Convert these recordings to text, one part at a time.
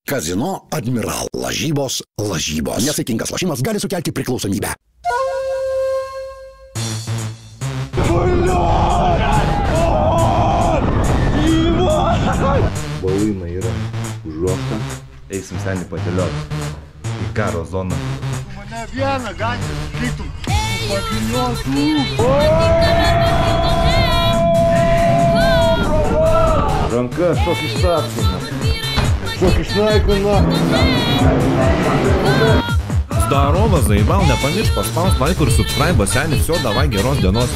Kazino Admiral. Lažybos. Nesaikingas lošimas gali sukelti priklausomybę. Baluina yra užruošta. Eisim senį padėlioti į karo zoną. Mane vieną gatvę skaitum. Pagiliotų. Ranka, šok išsapsime. Šok išnaikina. Zdarova, zaibal, nepamiršk paspaust laikų ir subscribe, seni, все, davai, geros dienos.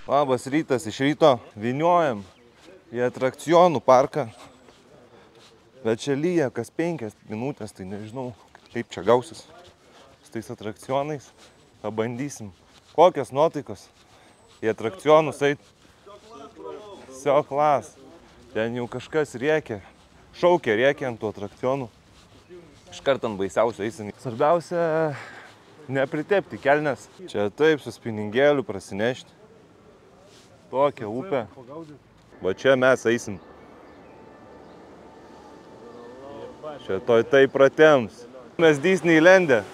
Labas rytas, iš ryto vyniojam į atrakcionų parką. Bet čia lyja kas 5 minutės, tai nežinau, kaip čia gausis su tais atrakcionais. Pabandysim. Kokios nuotaikos į atrakcionus eit. Sio klas. Ten jau kažkas rėkia. Šaukia rėkia ant tų atrakcionų. Iškart ant baisiausio eisim. Svarbiausia nepritepti kelnes. Čia taip su spiningėliu prasinešti. Tokia upė. Va čia mes eisim. Čia toj taip pratems. Mes Disneylande.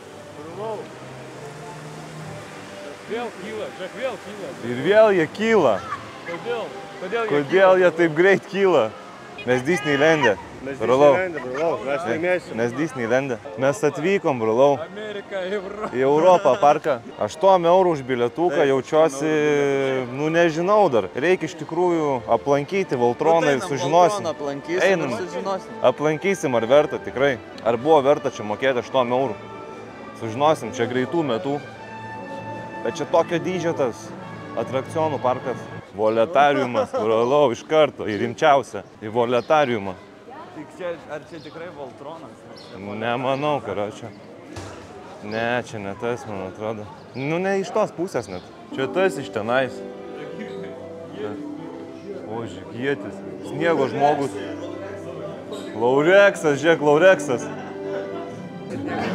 Vėl kyla, žiūrėk, vėl kyla. Ir vėl jie kyla. Kodėl jie taip greit kyla? Mes Disneylande. Mes Disneylande, brolau, mes laimėsim. Mes Disneylande. Mes atvykom, brolau. Amerika, Europa. Į Europą parką. 8 eurų už bilietuką, jaučiuosi, nu nežinau dar. Reikia iš tikrųjų aplankyti Voltroną ir sužinosim. Einam, aplankysim, ar verta tikrai. Ar buvo verta čia mokėti 8 eurų. Sužinosim, čia greitų metų. Bet čia tokio dydžio tas atrakcionų parkas. Voletariumas, brolau, iš karto, į rimčiausią, į voletariumą. Ar čia tikrai Voltronas? Nemanau, karočią. Ne, čia ne tas, man atrodo. Nu, ne iš tos pusės net. Čia tas iš tenais. O, žygietis. Sniego žmogus. Laureksas, žiūrėk, Laureksas.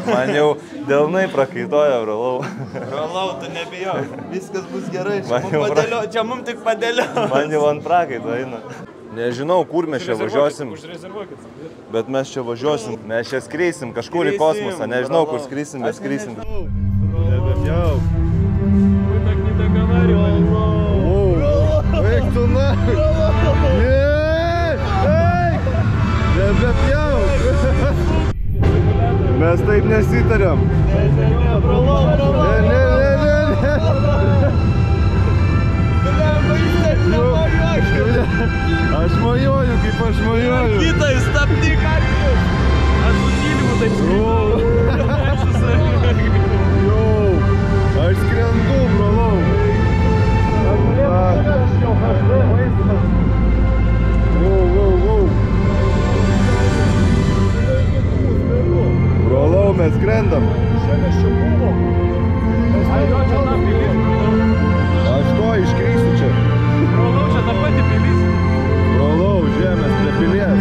Man jau delnai prakaitoja, brolau. Brolau, tu nebijau. Viskas bus gerai. Čia mums tik padėlio. Man jau ant prakaito eina. Nežinau, kur mes čia važiuosim. Užrezervuokit. Bet mes čia važiuosim. Mes čia skreisim kažkur į kosmosą. Nežinau, kur skreisim, bet skreisim. Nebepjauk. Так не договаривай. Eik tu na. Nebepjauk. Mes taip nesitariam. Ne. Aš mojuoju, kaip aš mojuoju. Kitai, stabdyk akis. Aš nutylimu taip Jau, aš skrendu, brolau. Brolau, mes skrendam. Aš to iškreisiu čia. Brolau, čia ta pati pilis. Brolau, žemės prie pilies.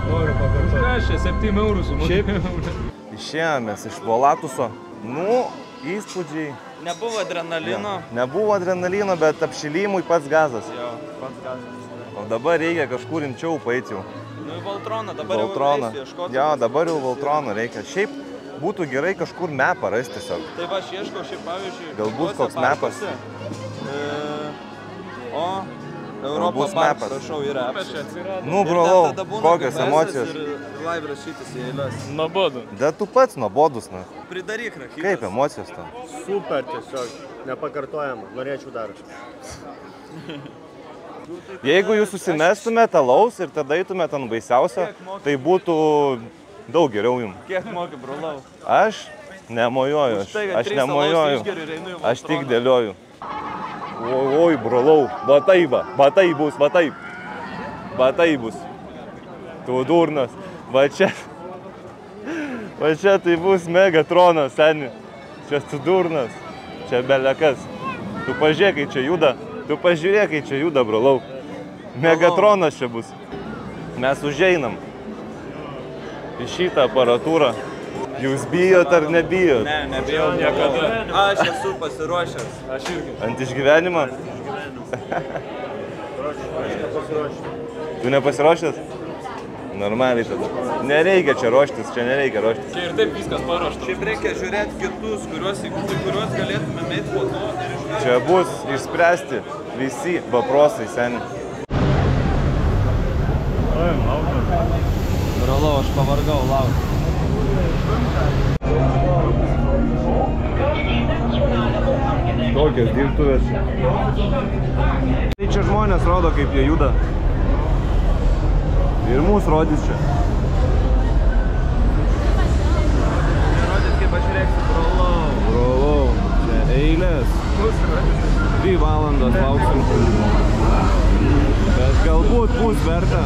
Noriu pakartoti. Ką aš čia 7 eurų sumokėjau? Išėjomės iš Volatuso. Nu, įspūdžiai. Nebuvo adrenalino. Nebuvo adrenalino, bet apšilimui pats gazas. Jo, pats gazas. O dabar reikia kažkur rimčiau paeiti jau. Nu, į Voltroną, dabar Voltroną. jau ieškoti. Jo, dabar jau Voltroną reikia. Šiaip būtų gerai kažkur mapą rasti tiesiog. Tai va, aš ieškau šiaip pavyzdžiui. Galbūt koks mapas. Europos mapas, prašau, yra apšė. Nu, brolau, kokios emocijos. Ir live rašytis į eilės. Nuobodu. Da tu pats nuobodus, na. Pridaryk rakytas. Kaip emocijos tam? Super tiesiog, nepakartojama, norėčiau dar. Jeigu jūs susimestumėte alaus ir tada eitumėte ant baisiausio, tai būtų daug geriau jums. Kiek moki, brolau? Aš nemojuoju, aš nemojuoju, aš tik dėlioju. Oi, brolau, batai bus. Tu durnas, va čia tai bus Megatronas, seni. Čia tu durnas, čia belekas. Tu pažiūrėk, kai čia juda, brolau. Megatronas čia bus. Mes užeinam į šitą aparatūrą. Jūs bijot ar nebijot? Ne, nebijau niekada. Aš esu pasiruošęs. Aš irgi. Ant išgyvenimą? Aš nepasiruošiu. Tu nepasiruošęs? Normaliai tada. Nereikia čia ruoštis, Čia ir taip viskas paruošta. Šiaip reikia žiūrėti kitus, kuriuos galėtume mėti po to. Čia bus išspręsti visi vaprosai, seni. Brolau, aš pavargau, lauk. Tokios dirbtuvės. Tai čia žmonės rodo, kaip jie juda. Ir mūsų rodys čia. Rodys, kaip aš reiksiu, brolau. Brolau, čia eilės. 2 valandas lauksim. Bet galbūt bus verta.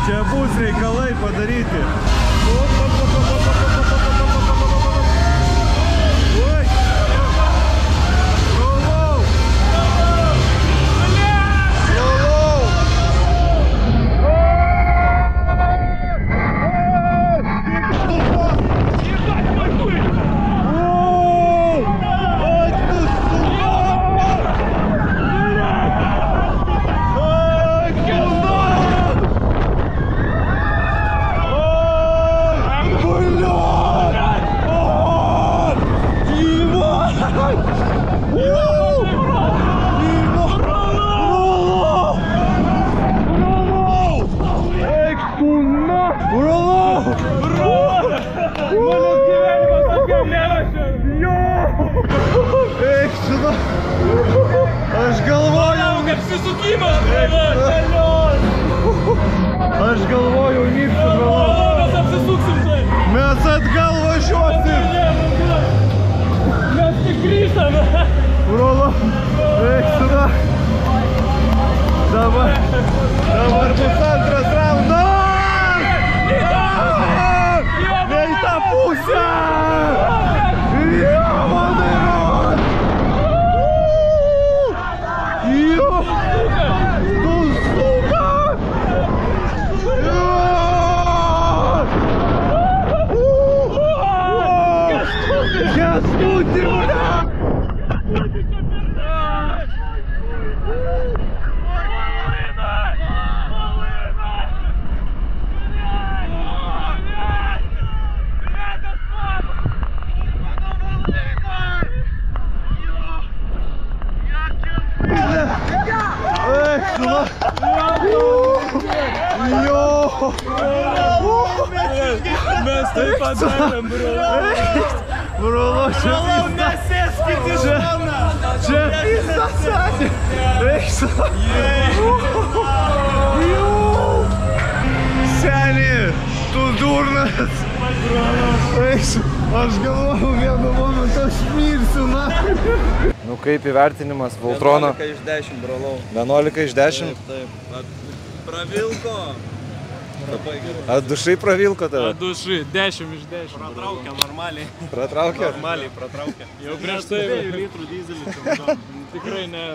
Čia bus reikalai padaryti. Oi! Brolau! Aš galvojau, nykščiu, brolau. Mes apsisuksim tai. Mes atgal važiuosim. Mes tik grįžtame. Brolau, eik suna. Dabar bus antras raundas. Ne į tą pusę. Mes taip padarėm, Brolau, čia Nesėskite žmoną! Čia visas sakė! Eik su! Seni, tu durnas! Eik su! Aš galvoju vienu momentu, aš mirsiu, na! Nu kaip įvertinimas Voltrono? 11 iš 10, brolau. 11 iš 10? Taip. Pravilko. Ar dušai pravilko tave? Dušai, 10 iš 10. Pratraukia normaliai. Pratraukė? Normaliai pratraukia. Jau prieš tai 2 litrų dizelį. tikrai ne.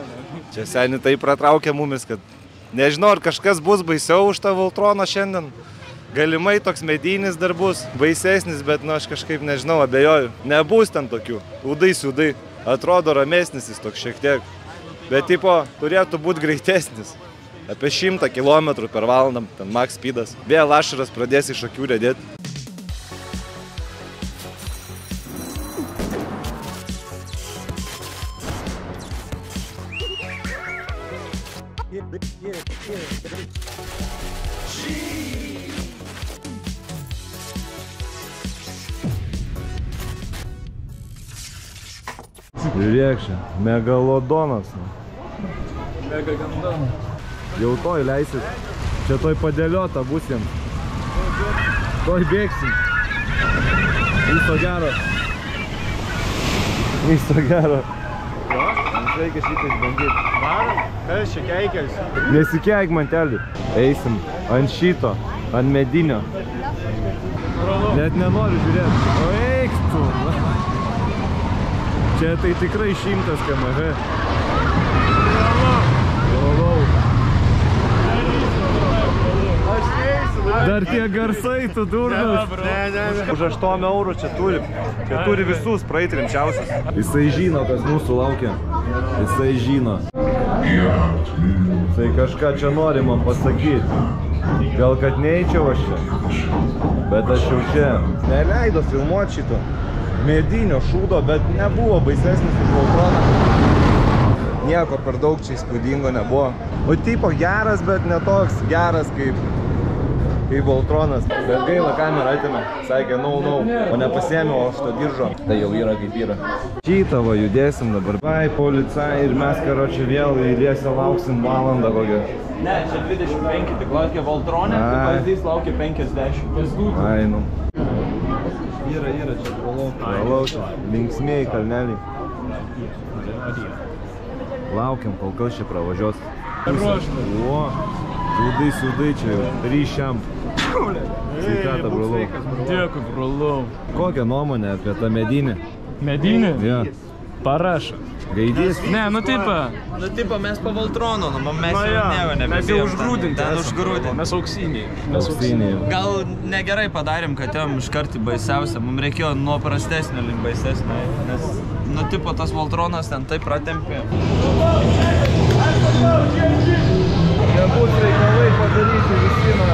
Čia seni tai pratraukė mumis, kad nežinau, ar kažkas bus baisiau už tą Voltroną šiandien. Galimai toks medinis dar bus, baisesnis, bet nu aš kažkaip nežinau, abejoju. Nebus ten tokių. Udai, sudai. Atrodo ramesnis jis toks šiek tiek. Bet tipo, turėtų būti greitesnis. Apie 100 km per valandą, ten max speedas. Vėl ašaras pradės iš akių redėti. Žiūrėk čia, megalodonas. Megagandonas. Jau toj leisit. Čia toj padėliota bus jiems. Toj bėgsim. Viso gero. Viso gero. Mums reikia šitą išbandyti. Varom? Kas čia keikias? Nesikeik, mantelį. Eisim ant šito, ant medinio. Net nenoriu žiūrėti. O eik tu. Čia tai tikrai 100 km/h. Dar tie garsai, tu durnas. Ne. Už 8 eurų čia turi. Čia turi visus praeiti rimčiausius. Jisai žino, kas mūsų laukia. Jisai žino. Jisai kažką čia nori man pasakyti. Gal kad neeičiau aš čia. Bet aš jau čia. Neleido filmuoti šito. Medinio šūdo, bet nebuvo baisesnis už Voltroną. Nieko per daug čia įspūdingo nebuvo. O tipo geras, bet netoks geras kaip Voltronas. Bet gaila, kamerą atėmė. Sakė, no. O nepasiėmė, o šito diržo. Tai jau yra kaip yra. Šitą va judėsim dabar. Vai, policai ir mes karočią vėl eilėse lauksim valandą kokią. Ne, čia 25, tik laukia Voltronė, tai pavyzdys laukia 50. Ai, nu. Yra, čia pralaukia. Linksmieji kalneliai. Laukiam, kol kas čia pravažiuos. O, sudai čia jau. Ryšiam. Sveikata, brolau. Dėkui, brolau. Kokią nuomonę apie tą medinį? Medinį? Ja. Parašą. Gaidys? Ne, nu taip. Nu tipo, mes po Voltrono, nu mes Na jau jo, nieko nebebėjom. mes jau užgrūdinti. Ten užgrūdinti. Mes auksiniai. Auksiniai. Gal negerai padarėm, kad jom iškart į baisiausią. Mums reikėjo nuo prastesnio link baisesnio. Nes, nu tipo, tas Voltronas ten taip pratempė. Nebus reikalai padaryti visiną.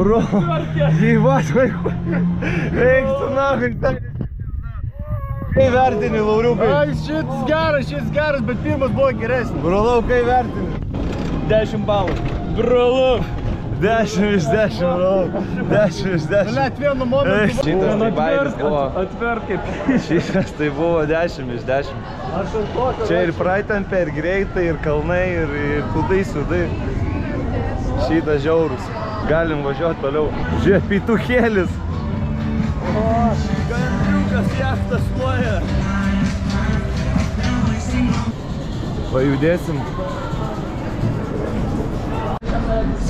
Bro, gyvas vaikų. Eik tu nahai. Kai vertini, Lauriukai? Ai, šis geras, bet pirmas buvo geresnis. Brolau, kai vertini? 10 balų. Brolau. 10 iš 10, brolau. 10 iš 10. Net vienu momentu. Šitas tai bairis buvo. Atverk kaip. Šitas tai buvo 10 iš 10. Čia ir praitempė, ir greitai, ir kalnai, ir kudai, sudai. Šitas žiaurus. Galim važiuoti toliau. Žiūrėk, pituchėlis. O, gandriukas jachtas loja. Pajudėsim.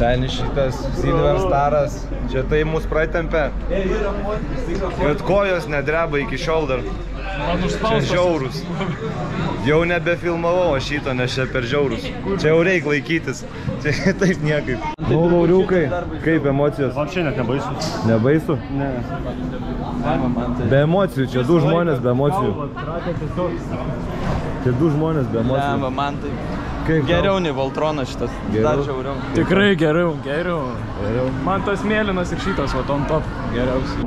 Senis šitas Silver Staras. Čia tai mus pratempė. Bet kojos nedreba iki šiol dar. Čia žiaurus. Jau nebefilmavau aš šito, nes čia per žiaurus. Čia jau reik laikytis. Čia taip niekaip. Nu, Lauriukai, kaip emocijos? Vapščiai net nebaisu. Nebaisu? Ne. Be emocijų, čia du žmonės be emocijų. Čia du žmonės be emocijų. Ne, man tai Kaip geriau nei Voltronas šitas. Dar žiauriau. Tikrai geriau. Man tas mėlynas ir šitas, va, on top geriausiai.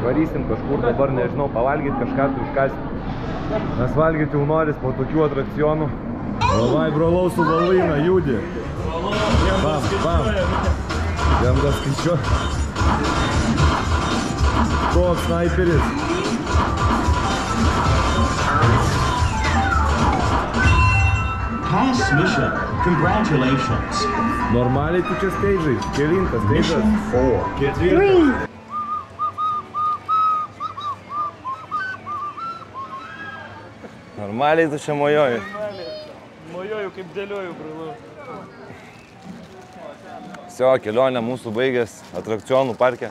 Varysim kažkur dabar, nežinau, pavalgyti kažką, tai užkasti. Mes valgyti jau noris po tokių atrakcionų. Labai brolau su valainą, judi. Bam, bam. Jam das skaičiu. Toks sniperis. Pass mission. Congratulations. Normaliai tu čia steidžai. Kelintas steidžas? 4. Ketvirtas. Normaliai tu čia mojoji. Mojoju kaip dėlioju, brailau. Sio, kelionė mūsų baigės atrakcionų parke.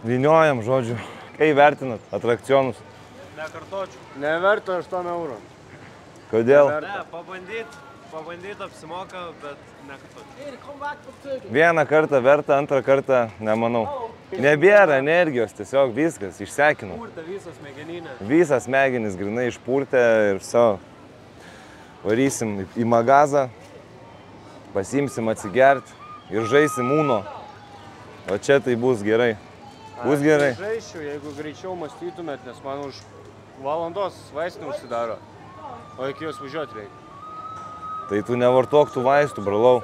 Vyniojam, žodžiu. Kai vertinat atrakcionus? Nekartočiau. Neverta 8 eurų. Kodėl? Ne, pabandyt apsimoka, bet nekartočiau. Vieną kartą verta, antrą kartą nemanau. Nebėra energijos, tiesiog viskas, išsekinau. Purtė visas smegeninė. Visas smegenis grinai išpurtė ir savo. Varysim į magazą, pasimsim atsigerti ir žaisim Uno. O čia tai bus gerai. Bus gerai. Žaisčiau, jeigu greičiau mąstytumėt, nes man už valandos vaistinė užsidaro. O iki jos važiuoti reikia. Tai tu nevartok tų vaistų, bralau.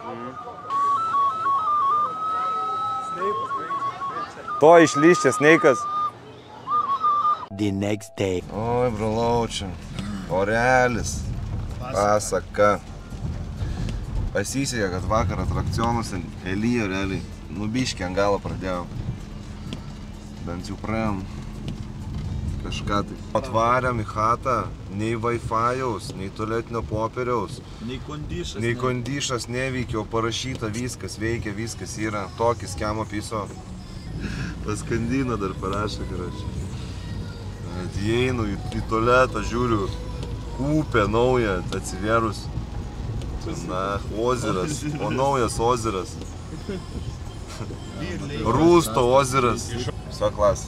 To išlyščia sneikas. The next day. Oi, bralau, čia. Orealis. Pasaka. Pasisekė, kad vakar atrakcionuose Elyje realiai nubiškį ant galo pradėjau. Bent jau praėjom kažką tai. Atvarėm į chatą, nei Wi-Fi'aus, nei tualetinio popieriaus. Nei kondišas neveikia, o parašyta viskas, veikia, viskas yra. Tokį skemo piso. Paskandina dar parašė, karačiai. Įeinu į tualetą, žiūriu, upė nauja, atsiverus. Na, ozeras, o naujas ozeras. Rūsto ozeras. Viso klas.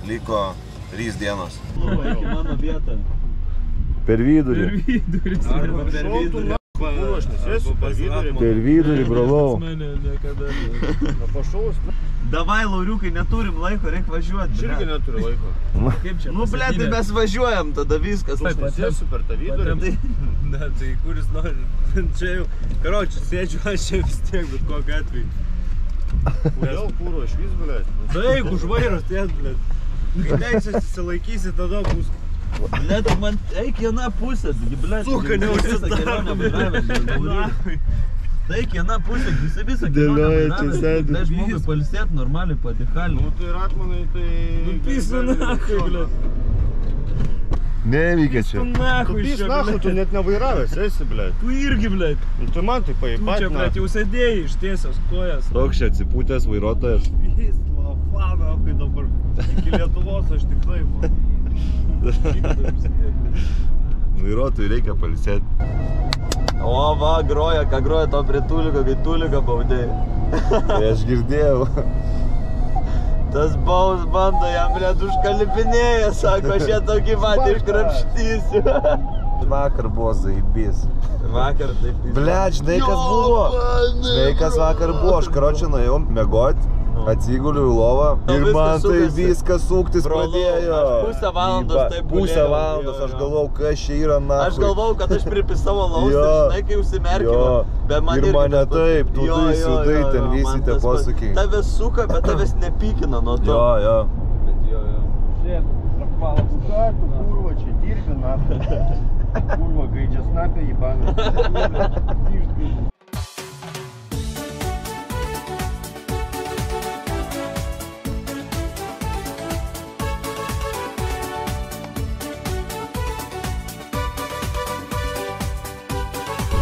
Liko 3 dienos. Mano vieta. Per vidurį. Arba per vidurį. Aš nesėsiu per vidurį. Per vidurį, brolau. Davai, Lauriukai, neturim laiko, reikia važiuoti. Aš irgi neturiu laiko. Kaip čia? Nu, blė, tai mes važiuojam, tada viskas. Aš nesėsiu per tą vidurį. Ne, tai kuris nori. Čia jau, karočiui, sėdžiu aš čia vis tiek, bet kokiu atveju. Kodėl kūro iš vis, blėt? Tai, už vairo tėt, blėt. Kai teisės įsilaikysi, tada bus. Blė, tai man eik viena pusė, blė. Suka, neužsidaro. Taigi, viena pusė, visą kelionę važiavęs, tai žmogui palsėt normaliai padėhalį. Nu, tai ratmanai, tai... Nupisu nahui, blėt. Neveikia čia. Tu pys nahu, tu net nevairavęs esi, blėt. Tu irgi, blėt. Nu, tu man tai Tu čia, paėpatina. blėt, jau sėdėjai ištiesios kojas. Toks čia atsipūtęs vairuotojas. Vis lafana, kai dabar iki Lietuvos aš tikrai, Vairuotojui reikia palsėti. O, va, groja, ką groja to prie Tuliko, kai Tulika baudėjai. Tai aš girdėjau. Tas baus bando, jam blėt užkalipinėja, sako, aš ją tokį matį iškrapštysiu. Vakar buvo zaibys. Vakar taip. Blet, žinai kas buvo? Žinai kas vakar buvo? Aš karočią nuėjau miegot, atsiguliu į lovą ir man tai viskas suktis pradėjo. Aš pusę valandos taip gulėjau. Pusę valandos aš galvau, kas čia yra nahui. Aš galvau, kad aš pripisavo lausą, žinai, kai užsimerkimo. Ir mane taip, tu sudai ten visi tie posūkiai. Tavęs suka, bet tavęs nepykina nuo to. Jo. Bet jo. Žiūrėk, rakpalą. Ką tu, kurva, čia dirbi, nahu? Kurva, gaidžias napė į baną.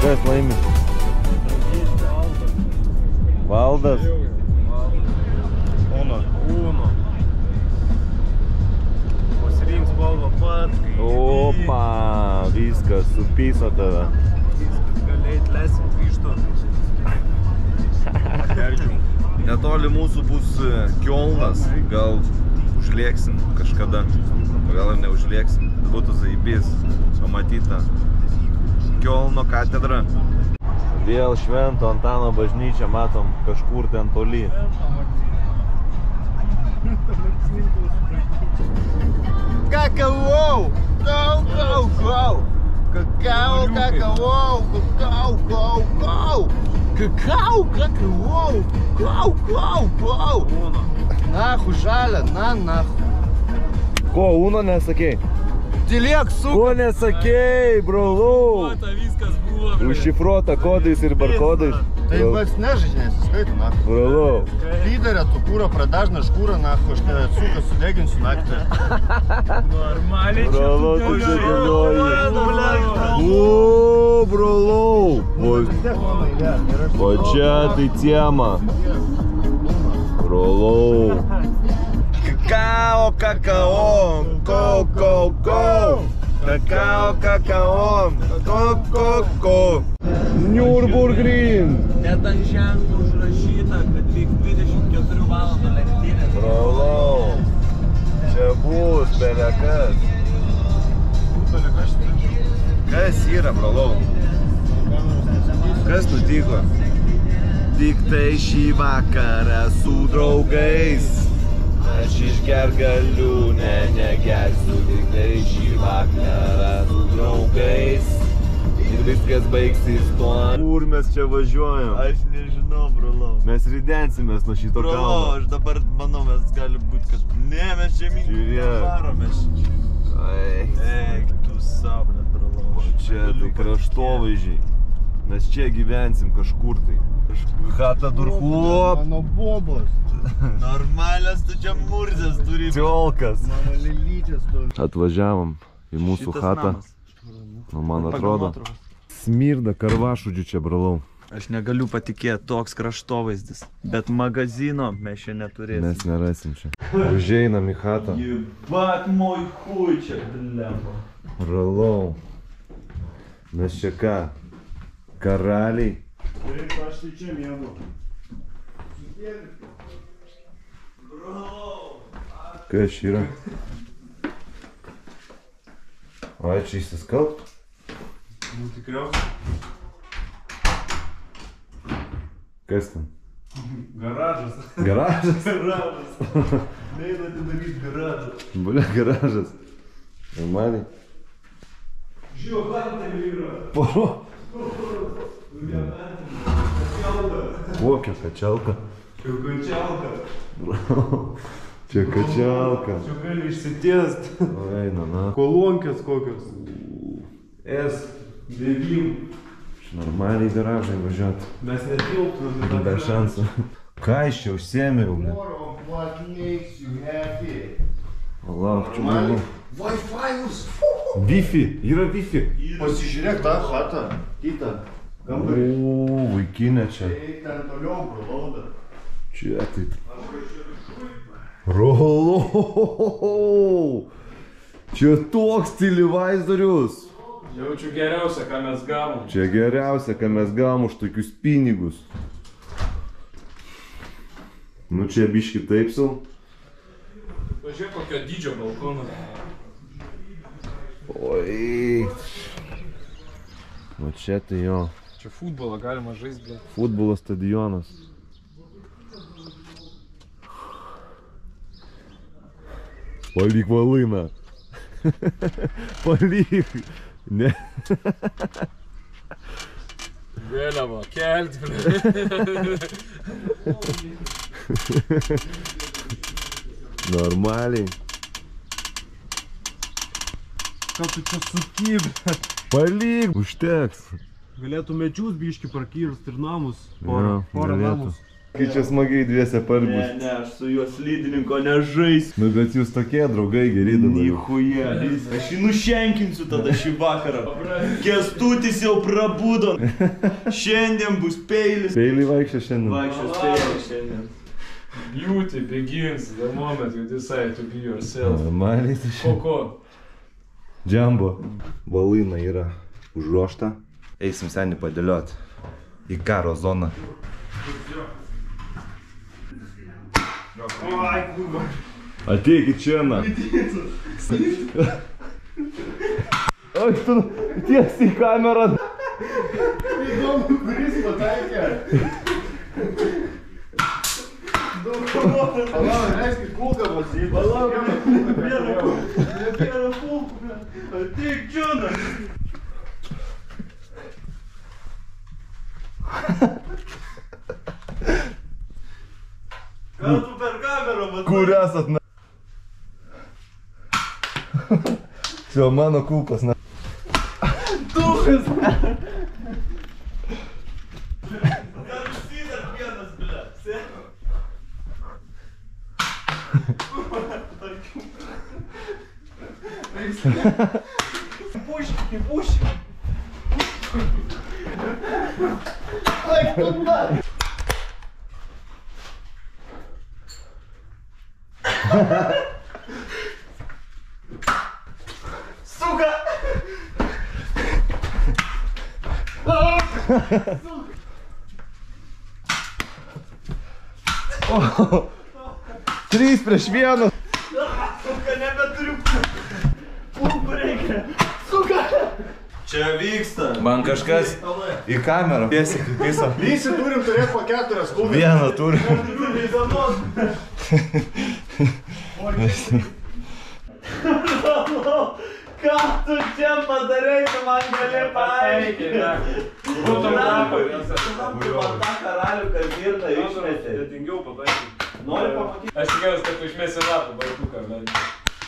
Kas laimi? Valdas. Uno. Pasirink spalvą pats, kai... Opa, viskas, supyso tave. Viskas gali eit lesim grįžto. Netoli mūsų bus Kiolnas, gal užlėksim kažkada, gal ir neužlėksim, būtų zaibys, pamatyta Kiolno katedra. Vėl Švento Antano bažnyčią matom kažkur ten toli. Ką Какао! Кау-кау-кау! Какао, какао, кау-кау-кау! Какао, какао! Кау-кау-кау! Нахуй, Žalia, na nахуй. Ko, Uno nesakei? Tylėk, su... Ko nesakei, brolau? Viskas buvo. Užšifruota kodais ir barkodais. Tai pats nežaidži, nesiskaito, nahui. Brolau. Lyderė, tu kūro, pradažna škūra, nahui, aš tave atsuką sudeginsiu naktį. Normaliai čia. Brolau, tu čia dėlioji. O, brolau. O čia tai ciema. Brolau. Kakao, kakao, ko, ko, ko. Kakao, kakao, ko, ko, ko. Nürburgring. Net ant ženklų užrašyta, kad vyks 24 valandų lenktynės. Brolau. Čia bus belekas. Kas yra, brolau? Kas nutiko? Tik tai šį vakarą su draugais. Aš išger galiu, negersiu, tik tai šį vakarą su draugais. Ir viskas baigsis tuo. Kur mes čia važiuojam? Aš nežinau, brolau. Mes ridensimės nuo šito kalno. Brolau, aš dabar manau, mes gali būti, kad... Ne, mes žemyn nevarom, mes... Eik, tu sablė, brolau. Čia tai kraštovaizdžiai. Mes čia gyvensim kažkur tai. Chata durchlop. Mano bobos. Normalias tu čia murzės turi. Tiolkas. Mano lelytės tu. Atvažiavam į mūsų chatą. Nu, man atrodo, smirda karvašudžių čia, brolau. Aš negaliu patikėti, toks kraštovaizdis. Bet magazino mes čia neturėsim. Mes nerasim čia. Užeinam į chatą. Jebat moj chuj čia, blemba. Brolau. Mes čia ką? Karaliai. Aš tai čia mėgau. Kas čia yra? O, čia įsiskalbt? Nu, tikriausiai. Kas ten? Garažas. Garažas? Garažas. Neina atidaryti garažas. Bля, garažas. Normaliai. Žiūrėjau, Hunterį yra. Po. Kokia kačialka? Čia kačialka. Čia kačialka. Čia gali išsitiest. O, eina, na. Kolonkės kokios. S9. Normaliai garažai važiuoti. Mes netilptume. Be šansų. Ką iš čia užsiėmiau, ble? What makes you happy? O, lauk, čia buvo. Wi-Fi-us. Wi-Fi, yra Wi-Fi. Pasižiūrėk tą chatą. Kitą. Kambarį. O, vaikinė čia. Eik ten toliau, brolau. Čia tai. Brolau. Čia toks televizorius. Jaučiu geriausia, ką mes gavom. Čia geriausia, ką mes gavom už tokius pinigus. Nu čia biški taip sau. Pažiūrėk, kokio dydžio balkoną. Oi. O čia tai jo. Čia futbolą galima žaisti, ble. Futbolo stadionas. Palik Valainą. Palik. Ne. Vėliava, kelt, ble. Normaliai. Ką tu čia sukybė? Palik, užteks. Galėtų medžius biški prakirst ir namus. Jo, Porą galėtų. namus. Kai čia smagiai dviese parbus. Ne, aš su juo slidininko nežaisiu. Nu bet jūs tokie draugai geri dabar. Nichuja. Aš jį nušenkinsiu tada šį vakarą. Kęstutis jau prabudo. Šiandien bus peilis. Peilį vaikščia šiandien. Vaikščios peilis šiandien. Beauty begins the moment you decide to be yourself. Normaliai tai šiandien. Ko? Džambo. Valaina yra užruošta. Eisim senį padėliot į karo zoną. Ateikit čia, na. Oi, tu tiesiai į kamerą. Įdomu, kuris pataikė. Palauk, reiškia kulka vos į. Palauk, Gera pulku, ble. Ateik čiūna. Gal tu per kamerą matai? Kur esat, na? Čia mano kulpas, na. Duhas! Gal užsidar vienas, ble. Sėk. Puški, puški. Ai, tu man. Сука! Trys prieš vieną. Suka, nebeturiu. Pulkų reikia. Suka! Čia vyksta. Man kažkas į kamerą tiesiai piso. Visi turim turėti po 4 kūdės. Vieną turim. Neturiu įdomus. Ką tu čia padarai, tu man gali paaiškinti. Būtum rapą. Tu man tą karalių kasdirną išmetė. Sudėtingiau pataikyti. Nori pamatyti? Aš tikėjausi, kad tu išmesi rapą baituką, bet...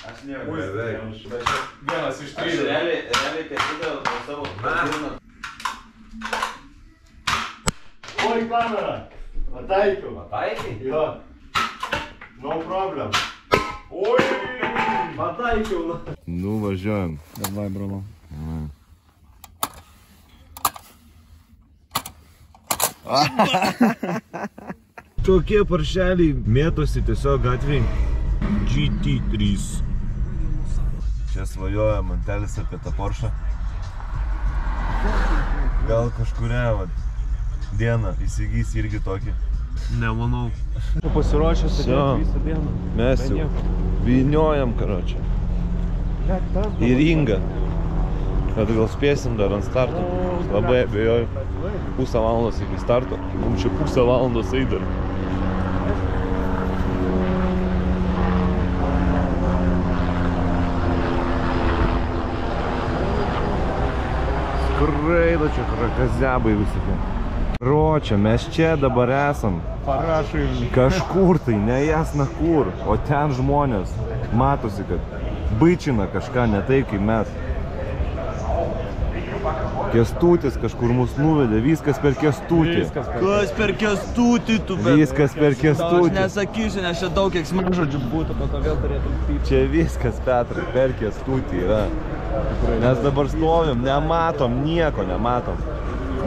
Aš nieko. Bet čia vienas iš Aš 3. realiai ketidavau po savo kasdirną. Oi, kamera. Pataikiau. Pataikai? Jo. No problem. Oi! Pataikiau. Nu, važiuojam. Davai, brolo. Tokie paršeliai mėtosi tiesiog gatvėj. GT3. Čia svajoja mantelis apie tą Porsche. Gal kažkurią dieną įsigys irgi tokį. Nemanau. Pasiruošęs visą dieną. Mes jau vyniojam, karočią. Į ringą. Bet gal spėsim dar ant starto. Labai abejoju. Pusę valandos iki starto. Mums čia pusę valandos eit dar. Skraido čia krakaziabai visokie. Ročia, mes čia dabar esam. Kažkur tai, nejasna kur. O ten žmonės matosi, kad baičina kažką ne taip, kaip mes. Kęstutis kažkur mus nuvedė, viskas per Kęstutį. Kas per Kęstutį tu, bet... Viskas per Kęstutį. Aš nesakysiu, nes čia daug keiksmažodžių būtų, po to vėl turėtum pypti. Čia viskas, Petrai, per Kęstutį yra. Mes dabar stovim, nematom, nieko nematom.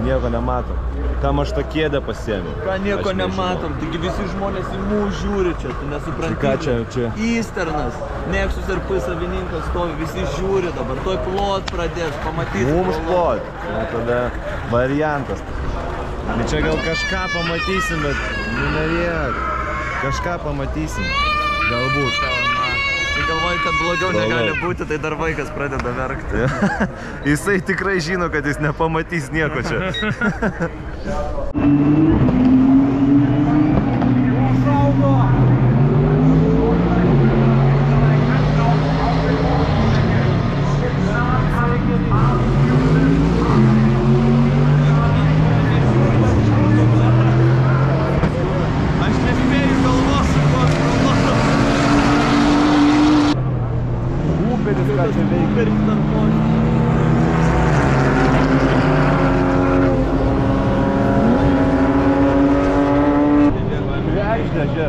Nieko nematom. Kam aš tą kėdę pasiėmiau? Ką nieko nematom, taigi visi žmonės į mūsų žiūri čia, tu nesupranti. Ką čia? Įsternas, Nexus ir P savininkas stovi, visi žiūri dabar, toj plot pradės, pamatys. Mums plot. Na tada variantas. Čia gal kažką pamatysim, bet neviek. Kažką pamatysim. Galbūt. Tai galvoji, kad blogiau negali būti, tai dar vaikas pradeda verkti. Jisai tikrai žino, kad jis nepamatys nieko čia. Aš nespėjau galvos, Uperis ką čia veikia. Kregždė čia.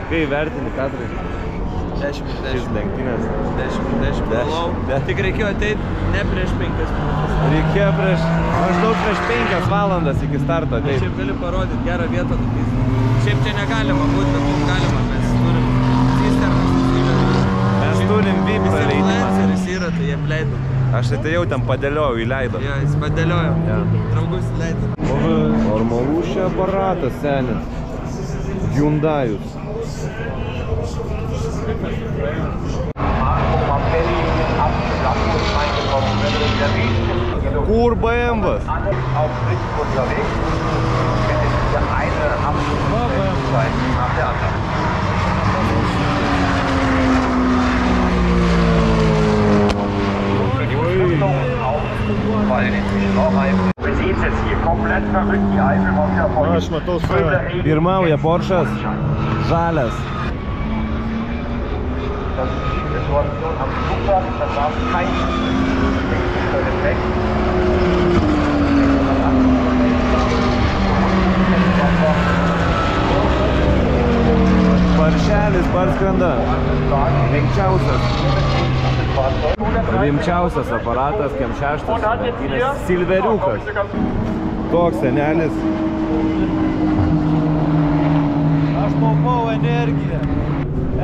Kai vertini kadrai? 10 lenktynės. 10 valau. Tik reikėjo ateiti ne prieš 5 minutės. Reikėjo maždaug prieš 5 valandas iki starto ateiti. Šiaip gali parodyti gerą vietą. Šiaip čia negalima būti, bet mums galima. Mes turim cisternas. Mes turim VIP praleidimą. Influenceris yra, tai jiem leidom. Aš atėjau ten padėliojau, įleido. Jo, jis padėliojo. Ja. Draugus įleido. Normalus čia aparatas, senis. Hyundai'us. Kur BMW-as? Aš matau save. Pirmauja Porsche'as. Žalias. Paršelis parskrenda. Rimčiausias aparatas, Kem 6, Silveriukas. Toks senelis. Aš taupau energiją.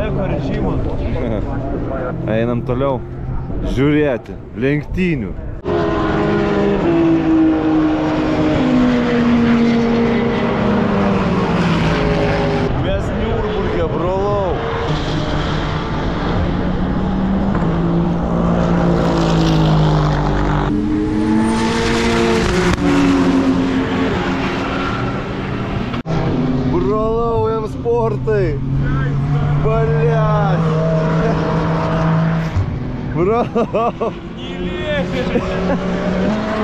Eko režimas. Einam toliau. Žiūrėti. Lenktynių. Mes Niurburge, brolau. Brolau, jam sportai. Блядь. Brolau.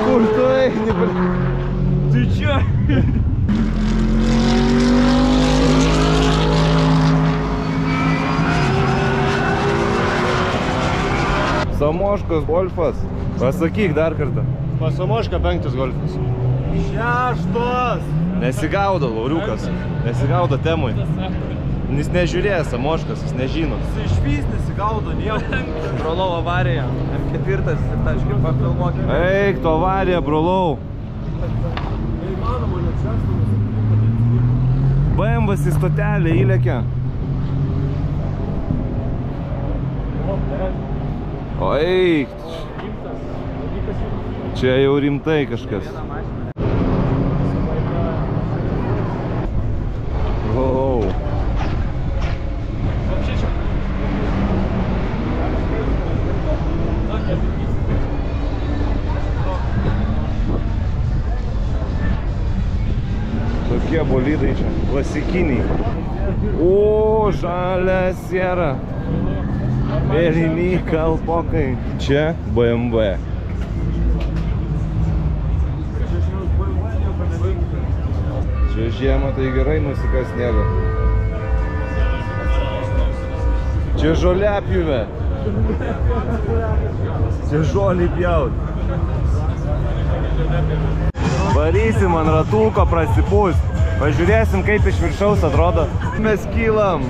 Kur tu eini, блядь? Ты чё? Samoškos Golfas. Pasakyk dar kartą. Samoška 5 Golfas. 6. Nesigaudo, Lauriukas. Nesigaudo temui. Jis nežiūrėjo Samoškas, jis nežino. Jis išvis nesigaudo nieko. Brolau avarija. M4 ir taškai papilmokime. Eik, tu avarija, brolau. BMW-as į stotelę įlėkia. O eik. Čia jau rimtai kažkas. Wow. Tokie bolidai čia, klasikiniai. O, žalia siera. Mėlyni kalpokai. Čia BMW. Čia žiemą tai gerai nusikas sniego. Čia žoliapjuvė. Čia žolį pjaut. Varysim ant ratuko prasipūs. Pažiūrėsim, kaip iš viršaus atrodo. Mes kylam.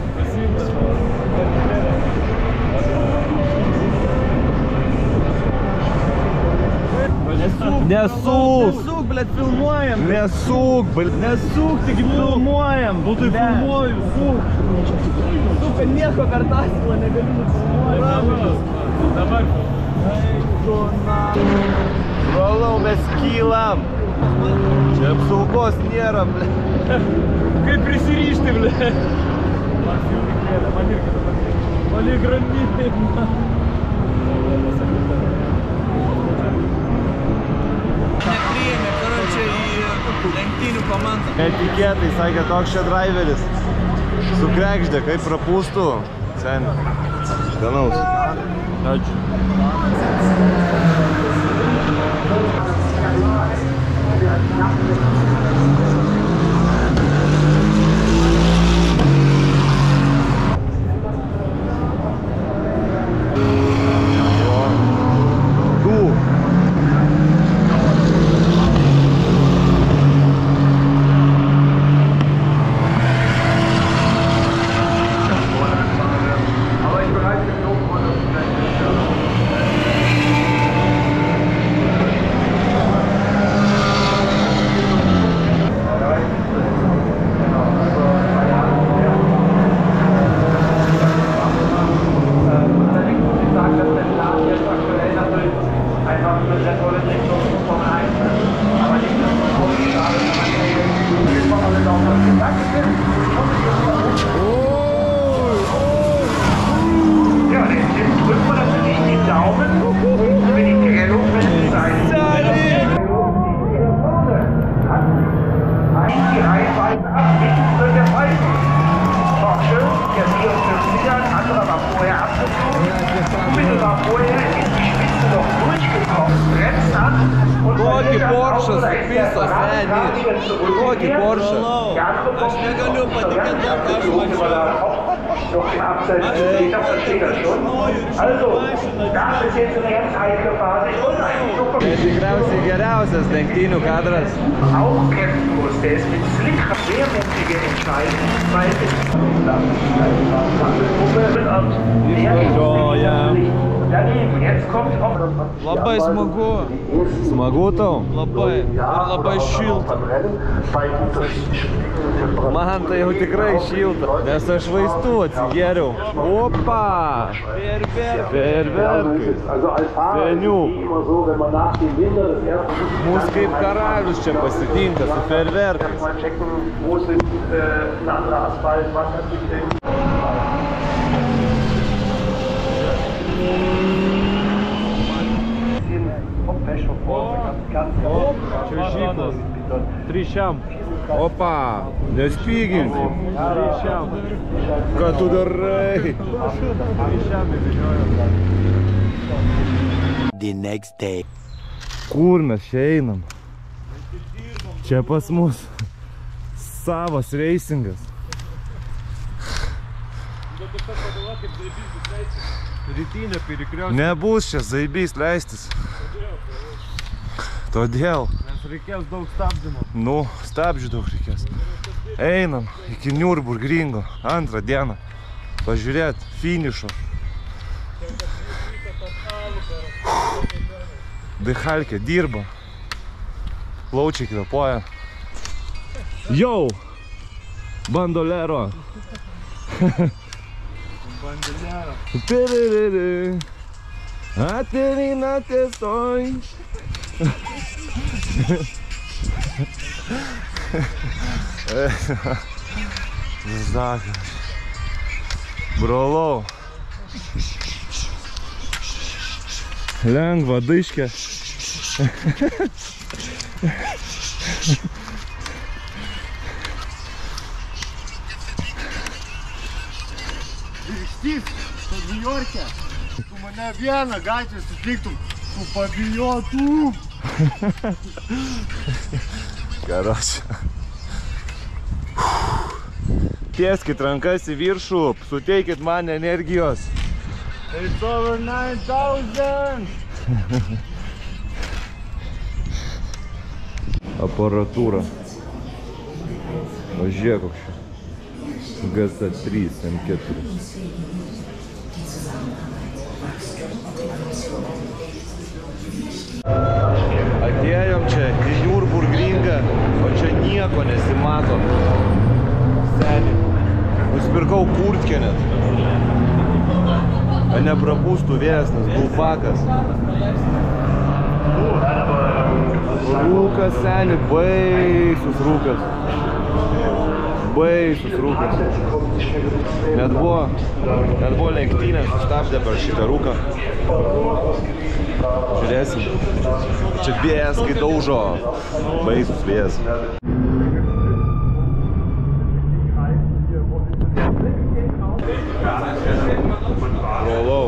Nesūk, blėt, filmuojam. Nesūk, blėt. Nesūk, tik filmuojam. Nu tai filmuoju, sūk. Tu, kad nieko per tasilą negaliu nufilmuoti. Dabar. Brolau, mes kylam. Čia apsaugos nėra, blėt. Kaip prisirišti, blėt. Man irgi dabar. Valyk ramybė. Nepriėmė, karočią, į lenktynių komandą. Netikėtai, sakė, toks čia driveris. Sukrekždė, kaip prapūstų. Sen. Skanaus. Ačiū. Kokį Porsche supiso, seniai. Kokį Porsche. Aš negaliu patikėti, ką aš mačiau. Tai tikriausiai geriausias lenktynių kadras. Išvažiuoja. Labai smagu. Smagu tau? Labai. Ir labai šilta. Man tai jau tikrai šilta, nes aš vaistų atsigeriau. Opa! Fejerverkai. Senių. Mūsų kaip karalius čia pasitinka su fejerverkais. Čia žyklas. Trišiam. Opa, nespyginti. Trišiam. Ką tu darai? Trišiam įvežiojo. The next day. Kur mes čia einam? Čia pas mus savas reisingas. Rytinė pirikrios. Nebus čia zaibys leistis. Todėl. Nes reikės daug stabdymo. Nu, stabdžių daug reikės. Einam iki Nürburgringo. Antrą dieną. Pažiūrėt finišo. Dichalkė dirba. Plaučiai kvepuoja. Jau! Bandolero. Bandolero. Aterina tiestoy. Zaka. Brolau. Lengva daiškė. Steve, tu Niujorke. Tu mane vieną gatvę sutiktum, tu pabijotum. Karočią. Tieskit rankas į viršų, suteikit man energijos. It's over 9,000. Aparatūra. Pažiūrėk koks čia. GC3 M4. Atėjom čia į Nürburgringą, o čia nieko nesimato. Seniai. Nusipirkau kurtkę net. Neprapūstų vėjas, nes gulfakas. Rūkas, seniai, baisus rūkas. Baisus rūkas. Net buvo lenktynės, sustabdė per šitą rūką. Žiūrėsim. Čia vėjas, kai daužo. Baisus vėjas. Rolau.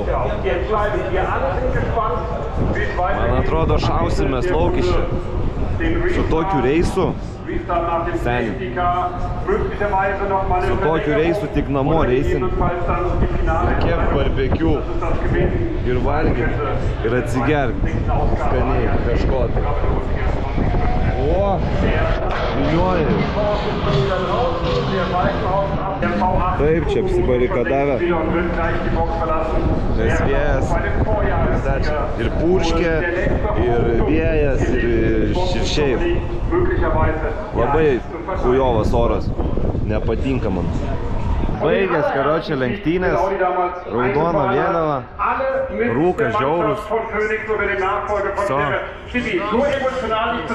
Man atrodo, šausimės lauk iš čia. Su tokiu reisu. Seniai. Su tokiu reisu tik namo reisim. Kiek barbekių. Ir valgyt. Ir atsigerk. Skaniai. Kažko. O! Vynioja. Taip, čia apsibarikadavę. Nes vėjas. Ir purškė, ir vėjas, ir šiaip. Labai kujovas oras. Nepatinka man. Baigęs, karočią, lenktynės. Raudona vėliava. Rūkas žiaurus. So.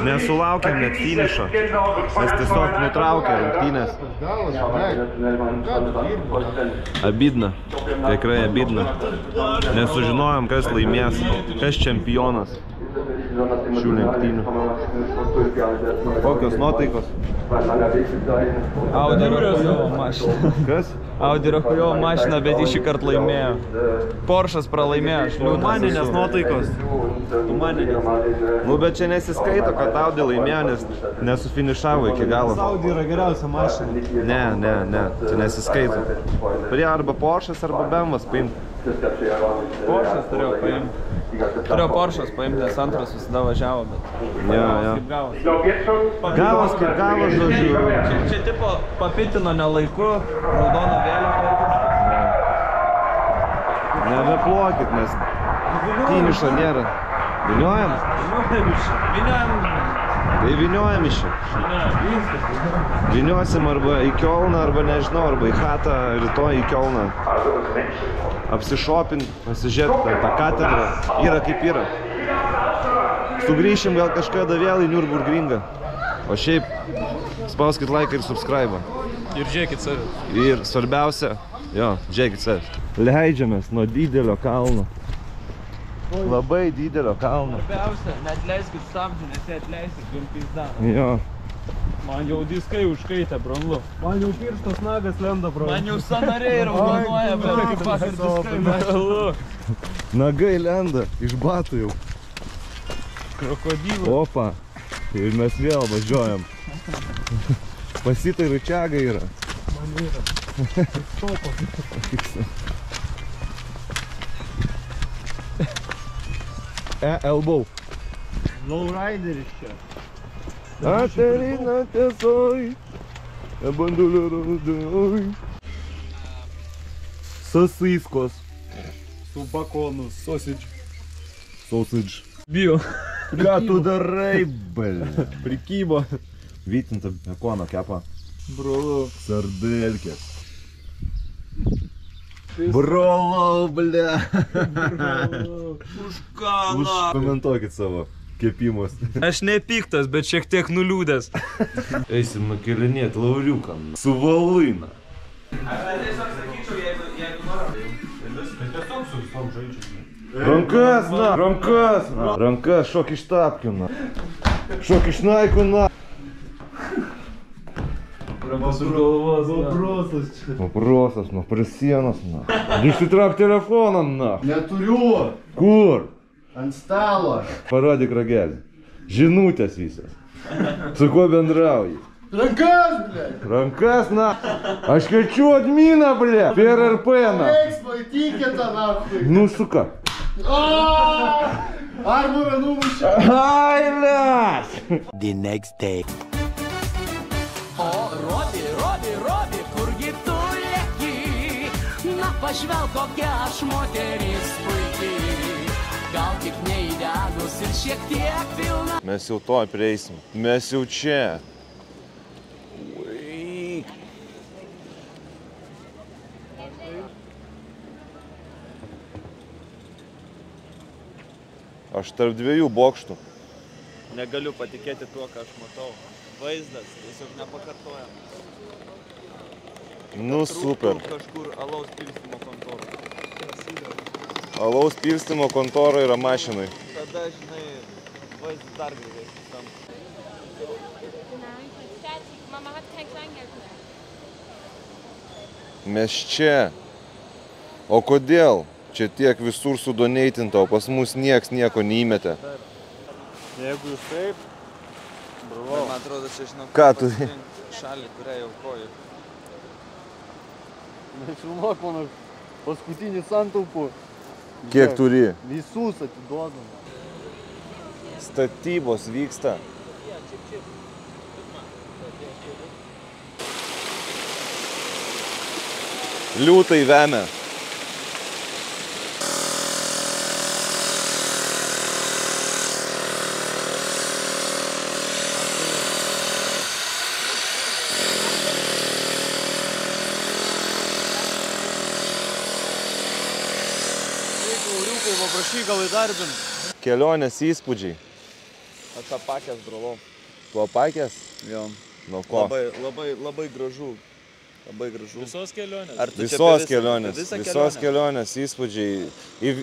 Nesulaukėm net finišo. Mes tiesiog nutraukė rungtynės. Abidna. Tikrai abidna. Nesužinojom, kas laimės. Kas čempionas šių lenktynių. Kokios nuotaikos? Audi savo mašiną. Kas? Audi yra chujovo mašina, bet jis šį kartą laimėjo. Porsche'as pralaimėjo, aš liūdnas. Maninės nuotaikos. Nu, bet čia nesiskaito, kad Audi laimėjo, nes nesufinišavo iki galo. Audi yra geriausia mašina. Ne, čia nesiskaito. Turėjo arba Porsche'as, arba BMW'as paimti. Porsche'as turėjau paimti. Turėjau Porsche'as paimti, nes antras visada važiavo, bet... Jo. Gavos Gavos kaip gavos, žodžiu. Čia tipo papitino nelaiku, raudono vėliavą. Nebeplokit, nes finišo nėra. Vyniojam? Vyniojam. Tai vyniojam iš čia. Vyniosim arba į Kiolną, arba nežinau, arba į Hatą, rytoj į Kiolną. Apsišopint, pasižiūrėti tą katedrą. Yra kaip yra. Sugrįšim gal kažkada vėl į Nürburgringą. O šiaip spauskit laiką ir subscribe. Ir žiūrėkit save. Ir svarbiausia, žiūrėkit save. Leidžiamės nuo didelio kalno. Labai didelio kalno. Svarbiausia, neatleiskit stabdžių, nes jie atleisit, jum pizda. Jo. Man jau diskai užkaitė, brangu. Man jau pirštas nagas lenda, brangu. Man jau sanariai raudonuoja, bet kaip vakar diskai mes. Nagai lenda, iš batų jau. Krokodilų. Opa. Ir mes vėl važiuojam. Pasitai ručiagai yra. Man yra. Stopas. Elbow. Lowrideris čia. Aterina tiesoj, bandulio raudoj. Sosiskos. Su bakonu, sausage. Sausage. Bijo. Ką tu darai, bl? Prikybo. Vytinta bekono kepa. Brolu. Sardelkės. Brolo, ble. Už ką, na? Komentuokit savo kepimus. Aš nepyktas, bet šiek tiek nuliūdęs. Eisim nukelinėt lauriuką. Su valaina. Aš tiesiog sakyčiau, jeigu nori. Tiesiog su visom žaidžiam. Rankas, na! Rankas, na! Rankas, šok iš tapkių, na! Šok iš naikų, na! Вопрос čia. Вопросas, na, prie sienos, na. Išsitrauk telefoną, na. Neturiu. Kur? Ant stalo. Parodyk ragelį. Žinutės visas. Su kuo bendrauji? Rankas, blядь. Rankas, na. Aš kviečiu adminą, blядь. Per RP, na. Veiksmo įtikėta, nahui. Nu, suka. Armurą numušė. Ai, les. The next day. O, Robi, kurgi tu lieki? Na, pažvelk, kokia aš moteris puikiai. Gal tik neįdegus ir šiek tiek pilna. Mes jau to prieisim. Mes jau čia. Aš tarp dviejų bokštų. Negaliu patikėti tuo, ką aš matau. Vaizdas tiesiog nepakartojam. Nu, super. Kažkur alaus pilstymo kontorą. Alaus pilstymo kontora yra mašinai. Tada, žinai, vaizdas dar geresnis tam. Mama hat kein Kleingeld mehr. Mes čia. O kodėl? Čia tiek visur sudoneitinta, o pas mus nieks nieko neįmetė. Jeigu jūs taip, bravo. Man atrodo, čia žinau, Ką tu? šalį, kurią jau koju. Nefilmuok mano paskutinį santaupų. Kiek turi? Visus atiduodam. Statybos vyksta. Liūtai vemia. Paprašy gal įdarbint. Kelionės įspūdžiai. Aš apakęs, brolau. Tu apakęs? Jo. Nuo ko? Labai gražu. Labai gražu. Visos kelionės. Ar tu čia Visos apie kelionės. visą Visos kelionės įspūdžiai.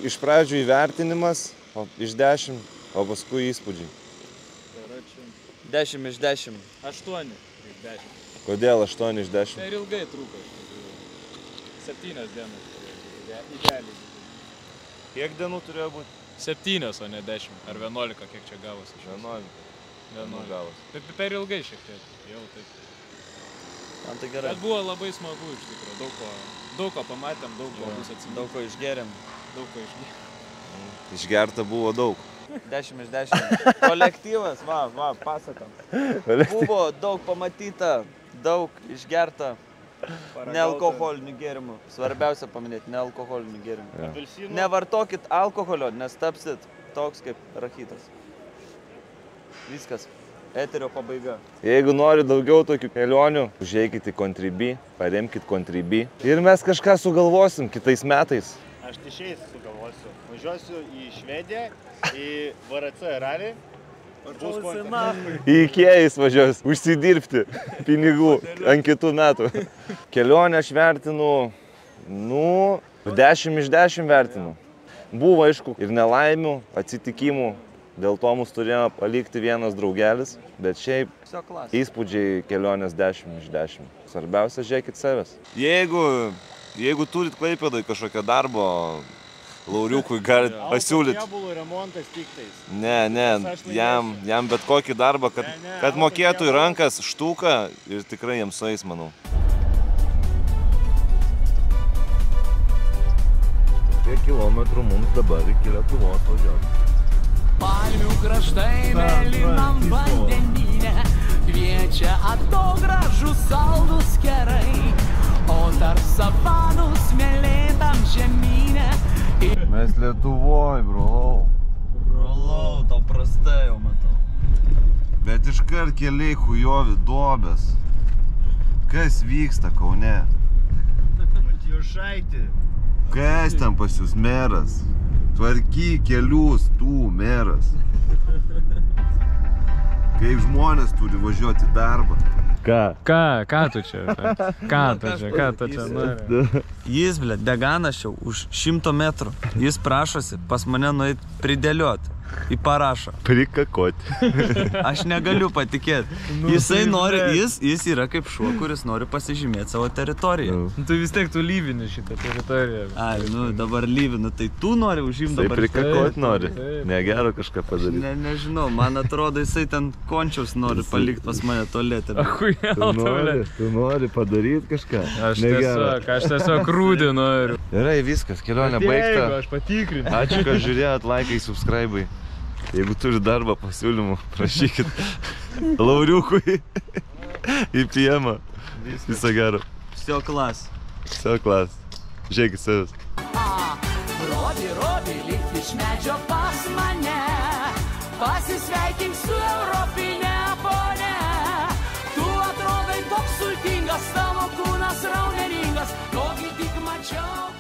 Iš pradžių įvertinimas, iš 10, o paskui įspūdžiai. 10 iš 10. 8 iš 10. Kodėl 8 iš 10? Per ilgai trūko. 7 dienas. Idealiai. Kiek dienų turėjo būti? 7, o ne 10. Ar 11, kiek čia gavosi. 11 gavosi. Per ilgai šiek tiek. Jau taip. Man tai gerai. Bet buvo labai smagu iš tikrųjų. Daug ko pamatėm, daug ko bus atsiminti. Daug ko išgerėm. Išgerta buvo daug. 10 iš 10. Kolektyvas, va, pasakom. Buvo daug pamatyta, daug išgerta. Nealkoholinių gėrimų. Svarbiausia paminėti, nealkoholinių gėrimų. Nevartokit alkoholio, nes tapsit toks kaip rachitas. Viskas. Eterio pabaiga. Jeigu nori daugiau tokių kelionių, užeikit į Contribui, paremkit Contribui. Ir mes kažką sugalvosim kitais metais. Aš šiais sugalvosiu. Važiuosiu į Švediją, į VRC ralį. Į Ikėjais važiuos, užsidirbti pinigų ant kitų metų. Kelionę aš vertinu, 10 iš 10 vertinu. Buvo, aišku, ir nelaimių, atsitikimų. Dėl to mus turėjo palikti vienas draugelis, bet šiaip įspūdžiai kelionės 10 iš 10. Svarbiausia, žiūrėkit savęs. Jeigu turit Klaipėdoj kažkokio darbo, Lauriukui galit pasiūlyti. Kėbulų remontas tiktais. Ne, jam bet kokį darbą, kad mokėtų į rankas štuką ir tikrai jam sueis, manau. Kiek kilometrų mums dabar iki Lietuvos važiuoti? Palmių kraštai mėlynam vandenyne kviečia atogrąžų saldus kerai, o tarp savanų smėlėtam žemyne. Mes Lietuvoj, brolau. Brolau, tau prastai jau matau. Bet iškart keliai chujovi duobės. Kas vyksta Kaune? Matijošaitį. Kas ten pas jūs meras? Tvarky kelius, tu meras. Kaip žmonės turi važiuoti į darbą. Ką tu čia? Ką tu čia nori? Jis, blėt, deganas čia už 100 metrų. Jis prašosi pas mane nueit pridėliot į parašą. Prikakoti. Aš negaliu patikėti. Jisai nori, jis yra kaip šuo, kuris nori pasižymėti savo teritoriją. Tu vis tiek tu lyvini šitą teritoriją. Ai, dabar lyvinu, tai tu nori užimti dabar. Jisai prikakoti nori. Negero kažką padaryti. Nežinau, man atrodo, jisai ten končiaus nori palikti pas mane tualetę. Tu nori padaryti kažką? Aš tiesiog rūdį noriu. Gerai, viskas, kelionė baigta. Aš patikrinti. Ačiū, kad žiūrėjot, laikai, subscribai. Jeigu turi darbą pasiūlymų, prašykit Lauriukui į piemą. Viso gero. Все klas. Žiūrėkit savęs. Rodi, likt iš medžio pas mane. Pasisveikink su europinė ponia. Tu atrodai toks sultingas, tavo kūnas raumeningas, kokį tik mačiau.